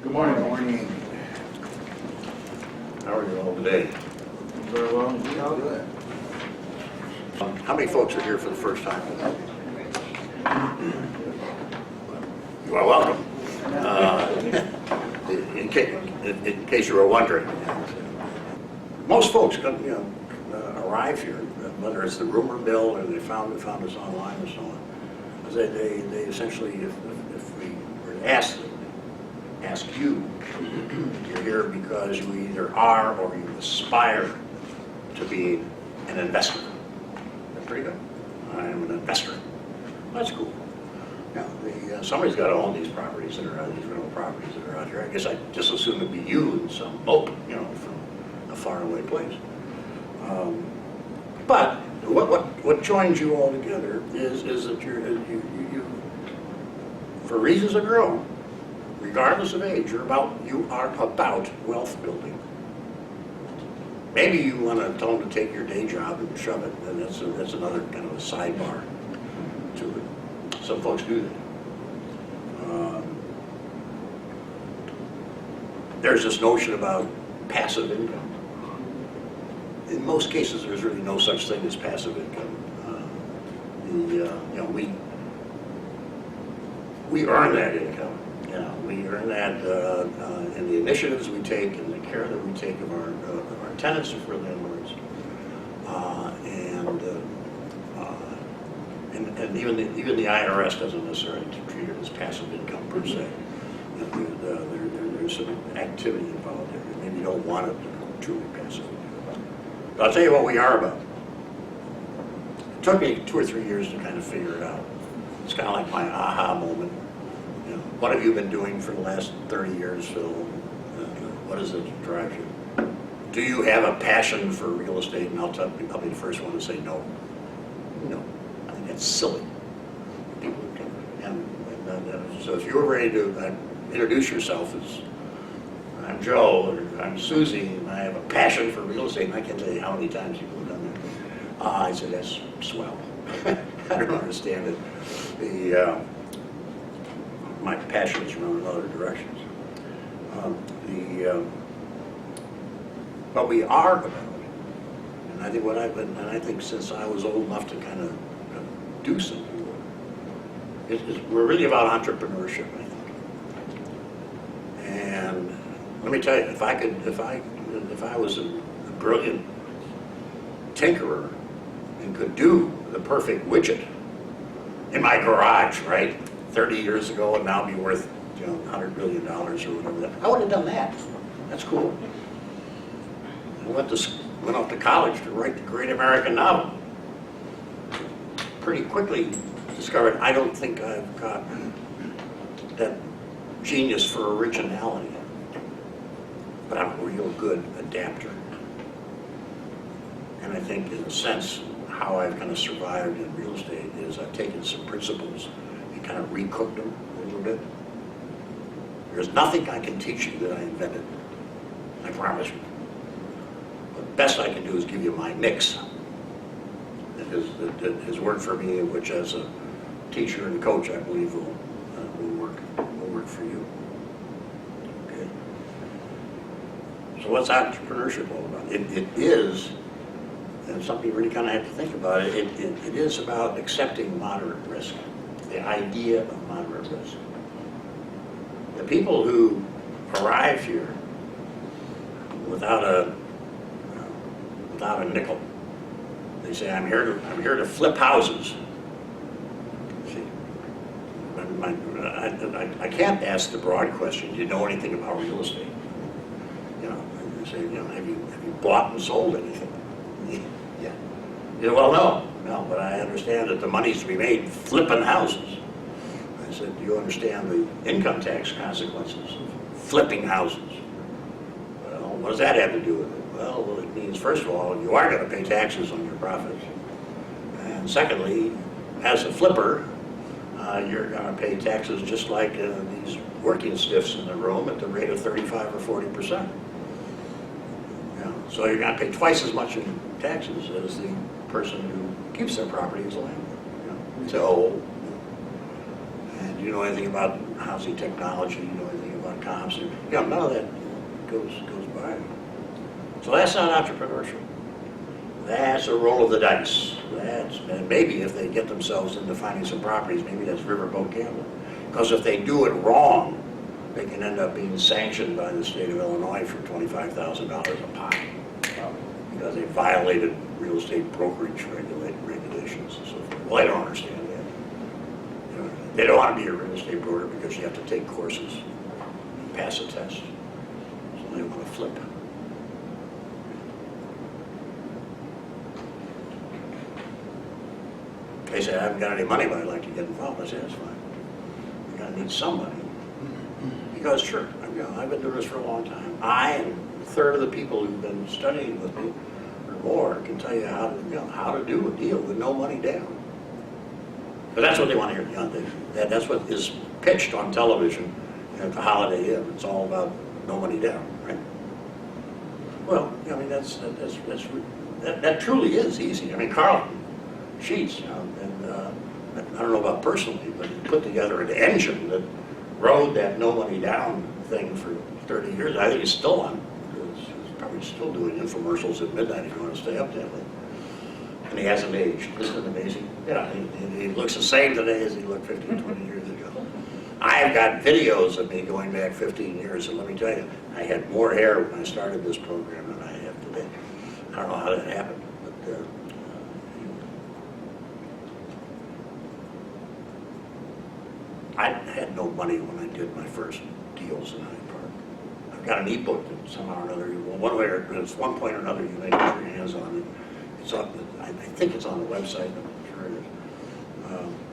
Good morning. Good morning. How are you all today? Very well. Good. How many folks are here for the first time? You are welcome. In case you were wondering, most folks arrive here, whether it's the rumor mill or they found us online or so on. They essentially, if we were to ask you, you're here because you either are or you aspire to be an investor. That's pretty good. I'm an investor. That's cool. Now, somebody's got to own these properties that are out, these rental properties that are out here. I guess I'd just assume it'd be you and some mope, from a faraway place. But what joins you all together is that you for reasons of your own, regardless of age, you are about wealth building. Maybe you want to tell them to take your day job and shove it, and that's another kind of a sidebar to it. Some folks do that. There's this notion about passive income. In most cases, there's really no such thing as passive income. We earn that income. We earn that in the initiatives we take and the care that we take of our tenants for landlords, and even the IRS doesn't necessarily treat it as passive income per se. There's some activity involved there. Maybe you don't want it to be truly passive income. But I'll tell you what we are about. It took me 2 or 3 years to kind of figure it out. It's kind of like my aha moment. What have you been doing for the last 30 years, Phil? What is it that drives you? Do you have a passion for real estate? And I'll be the first one to say no. No, I think that's silly. People can, so if you were ready to introduce yourself as, I'm Joe, or I'm Susie, and I have a passion for real estate, and I can't tell you how many times people have done that. I said, that's swell. I don't understand it. My passion is run in other directions. But we are about it. And I think since I was old enough to kind of do something with it, we're really about entrepreneurship, I think. And let me tell you, if I was a brilliant tinkerer and could do the perfect widget in my garage, right, 30 years ago, and now be worth $100 billion or whatever, I would have done that. That's cool. I went off to college to write the great American novel. Pretty quickly discovered I don't think I've got that genius for originality, but I'm a real good adapter. And I think in a sense, how I've kind of survived in real estate is I've taken some principles and kind of recooked them a little bit. There's nothing I can teach you that I invented, I promise you. The best I can do is give you my mix that has worked for me, which as a teacher and coach I believe will work for you. Okay. So what's entrepreneurship all about? It is, and something you really kind of have to think about it, it is about accepting moderate risk, the idea of moderate risk. The people who arrive here without a nickel, they say, I'm here to flip houses. See, I can't ask the broad question, do you know anything about real estate? They say, have you bought and sold anything? Yeah. Well, no, but I understand that the money's to be made flipping houses. I said, do you understand the income tax consequences of flipping houses? Well, what does that have to do with it? Well, it means, first of all, you are going to pay taxes on your profits. And secondly, as a flipper, you're going to pay taxes just like these working stiffs in the room at the rate of 35 or 40%. So you're going to pay twice as much in taxes as the person who keeps their property as a landlord. So, and do you know anything about housing technology? Do you know anything about comps? None of that goes by. So that's not entrepreneurship. That's a roll of the dice. And maybe if they get themselves into finding some properties, maybe that's riverboat gambling. Because if they do it wrong, they can end up being sanctioned by the state of Illinois for $25,000 a pop. Because they violated real estate brokerage regulations and so forth. Well, I don't understand that. You know, they don't want to be a real estate broker because you have to take courses and pass a test. So they want to flip. They say, I haven't got any money, but I'd like to get involved. I say, that's fine. You're going to need some money. Because sure, I've been doing this for a long time. I and a third of the people who've been studying with me or more can tell you how to do a deal with no money down. But that's what they want to hear. That's what is pitched on television at the Holiday Inn. It's all about no money down, right? Well, I mean that truly is easy. I mean, Carl Sheets, and I don't know about personally, but he put together an engine that rode that no money down thing for 30 years. I think he's still on. He's probably still doing infomercials at midnight if you want to stay up that late. And he hasn't aged. Isn't it amazing? Yeah, he looks the same today as he looked 15, 20 years ago. I've got videos of me going back 15 years, and let me tell you, I had more hair when I started this program than I have today. I don't know how that happened, but I had no money when I did my first deals in Hyde Park. I've got an ebook that somehow or another, one way or it's one point or another, you may get your hands on it. It's up. I think it's on the website. I'm sure it is.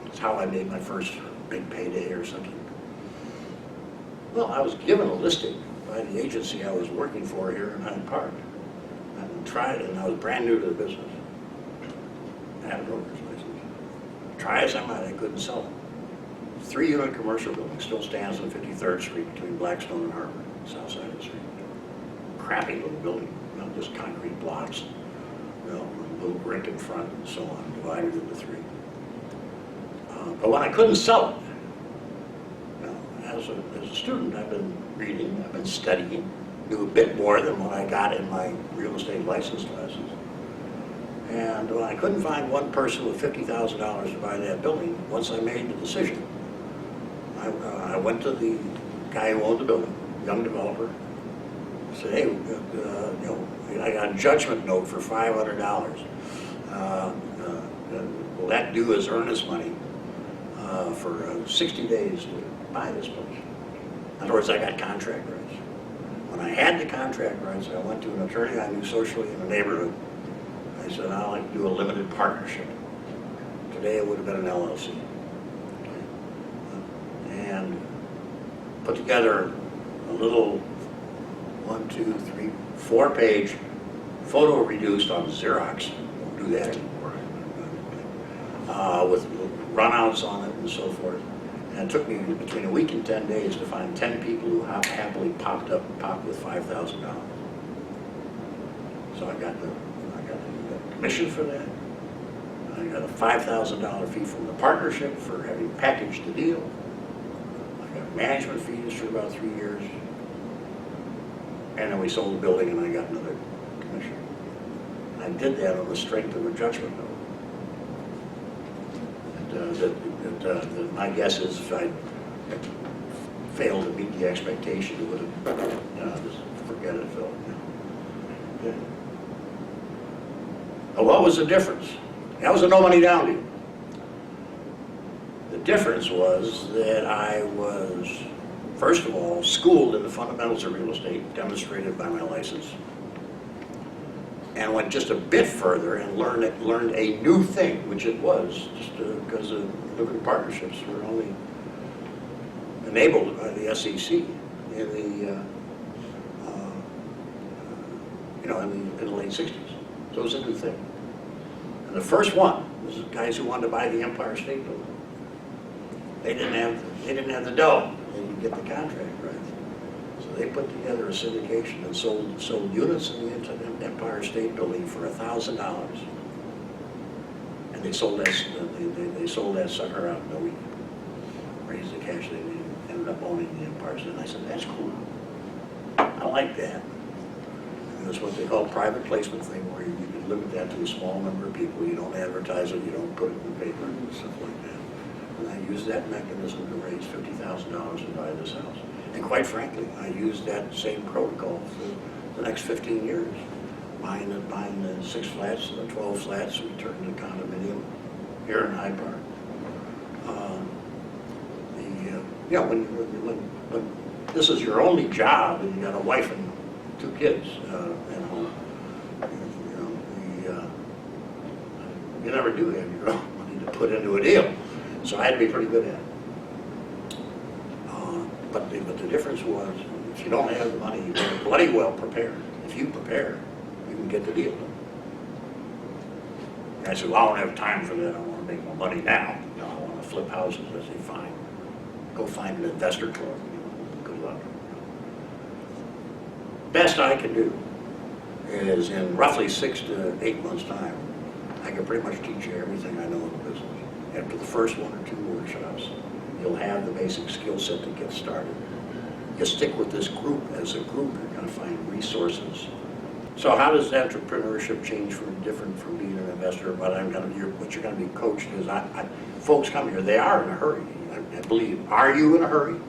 It's how I made my first big payday or something. Well, I was given a listing by the agency I was working for here in Hyde Park. I tried it, and I was brand new to the business. I had a broker's license. Try as I might, I couldn't sell it. 3-unit commercial building still stands on 53rd Street between Blackstone and Harbor, south side of the street. Crappy little building, just concrete blocks, a little brick in front and so on, divided into 3. But when I couldn't sell it, as a student, I've been reading, I've been studying, knew a bit more than what I got in my real estate license classes. And when I couldn't find one person with $50,000 to buy that building, once I made the decision, I went to the guy who owned the building, young developer, said, hey, I got a judgment note for $500. Will that do as earnest money for 60 days to buy this place? In other words, I got contract rights. When I had the contract rights, I went to an attorney I knew socially in the neighborhood. I said, I'd like to do a limited partnership. Today it would have been an LLC. And put together a little 4-page photo reduced on Xerox. Won't do that anymore. With runouts on it and so forth. And it took me between a week and 10 days to find 10 people who happily popped with $5,000. So I got the commission for that. I got a $5,000 fee from the partnership for having packaged the deal. I got management fees for about 3 years. And then we sold the building and I got another commission. I did that on the strength of a judgment note. And my guess is if I failed to meet the expectation, it would have, just forget it, Phil. Yeah. Well, what was the difference? That was a no money down deal. The difference was that I was, first of all, schooled in the fundamentals of real estate, demonstrated by my license, and went just a bit further and learned a new thing, which it was, just because the limited partnerships were only enabled by the SEC in the in the late 60s. So it was a new thing. And the first one was the guys who wanted to buy the Empire State Building. They didn't have the dough. They didn't get the contract right. So they put together a syndication and sold units in the Empire State Building for $1,000. And they sold that sucker out in a week. raise the cash they needed, ended up owning the Empires. And I said, that's cool. I like that. And that's what they call private placement thing, where you can limit that to a small number of people. You don't advertise it, you don't put it in the paper and stuff like that. And I used that mechanism to raise $50,000 and buy this house. And quite frankly, I used that same protocol for the next 15 years. Buying the 6 flats and the 12 flats, we turned the condominium here in Hyde Park. When this is your only job and you got a wife and 2 kids at home, you never do have your own money to put into a deal. So I had to be pretty good at it. But the difference was, if you don't have the money, you better bloody well prepare. If you prepare, you can get the deal done. And I said, well, I don't have time for that. I want to make my money now. I want to flip houses. I said, fine. Go find an investor club. Good luck. Best I can do is in roughly 6 to 8 months' time, I can pretty much teach you everything I know in the business. After the first 1 or 2 workshops, you'll have the basic skill set to get started. You stick with this group. As a group, you're going to find resources. So how does entrepreneurship change different from being an investor? What you're going to be coached is, folks come here, they are in a hurry. I believe. Are you in a hurry?